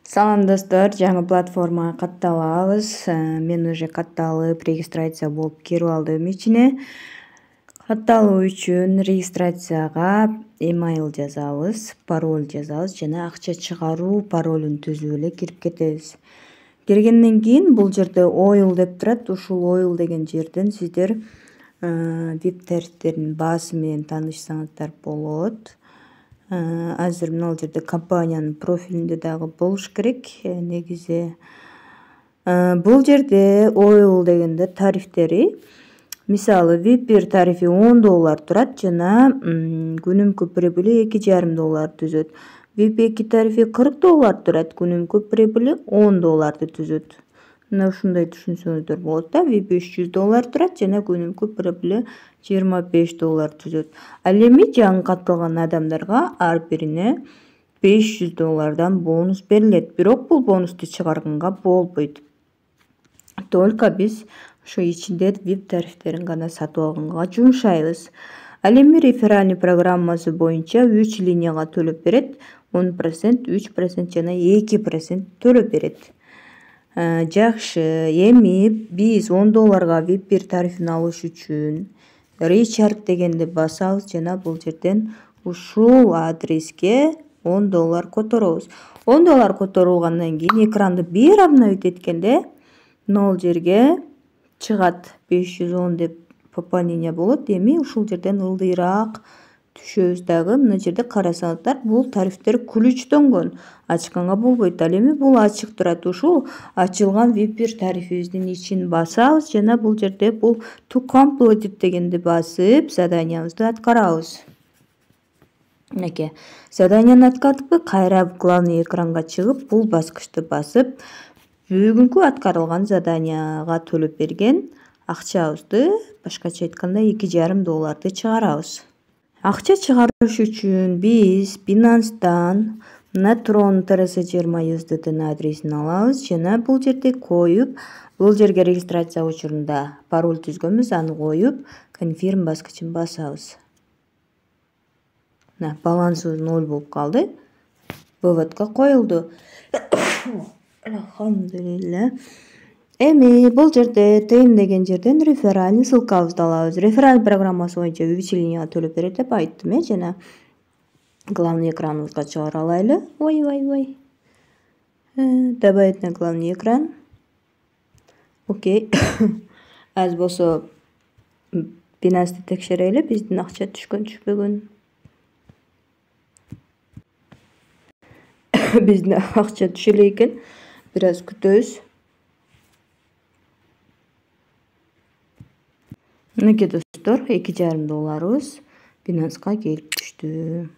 Салам достор, жаңы платформага катталабыз. Мен уже катталып, регистрация болуп кирип алдым ичине. Катталуу үчүн регистрацияга email жазабыз, пароль жазабыз жана акча чыгаруу паролун түзүп эле кирип кетебиз. Киргенден кийин бул жерде oil деп турат. Ушул oil деген жерден сиздер VIP тарифтердин баасы менен таанышсаңыздар болот. Азыр мына жерде компаниянын профилинде дагы болуш керек. Негизи бул жерде oil дегенде тарифтери. Мисалы VIP тарифи $10 турат жана күнүмкү прибыли $2,5 түзөт. VIP 2 тарифи $40 турат, күнүмкү прибыли $10 түзөт. Мына ушундай түшүнсөңүздөр болот да. VIP $300 турат жана күнүмкү прибыли $25 түзөт. Ал эми жаңы катталган адамдарга ар бирине $500 бонус берилет. Бирок бул бонусту чыгарганга болбойт. Только биз ошо ичинде VIP тарифтерин гана сатып алганга жумшайбыз. Ал эми реферальный программасы боюнча 3 линияга төлөп берет. 10%, 3% жана 2% төлөп берет. Жакшы, эми биз $10 VIP тарифин алыш үчүн Richard дегенди басабыз жана бул жерден ушул адреске $10 которобуз. $10 которулгандан кийин экранды бир обновить эткенде нол жерге чыгат 510 деп пополнение болот. Эми ушул жерден ылдыйраак түшөбүз дагы. Мына жерде карасаңыздар, бул тарифтер ключтөнгөн. Ачканга болбойт. Ал эми бул ачык турат. Ушул ачылган VIP тарифибиздин ичин басабыз жана бул жерде бул to complete дегенди басып заданиябызды аткарабыз. Мынакей, заданияны аткардыкпы, кайра главный экранга чыгып, бул баскычты басып, бүгүнкү аткарылган заданияга төлөп берген акчабызды, башкача айтканда $2,5 чыгарабыз. Акча чыгарыш үчүн биз Binance'дан мына Tron TRS20 USDT адресин алабыз жана бул жерде коюп, бул жерге регистрация учурунда пароль түзгөнбүз, аны коюп, confirm баскычын басабыз. Мына балансыбыз 0 болуп калды. Выводко коюлду. Алхамдулилля. Эми бул жерде тыйын деген жерден реферальный ссылкабызды алабыз. Рефераль программасы боюнча 3 линияга төлөп берет деп айттым, жана главный экраныбызга чыгара алайлы. Ой. Добавить на главный экран. Окей. Аз болсо Binance'ти текшерели, биздин акча түшкөн-түшпөгөнүн. Биздин акча түшө эле экен. Бир аз күтөбүз. Мынакей достор, $2,5 Binance'га келип түштү.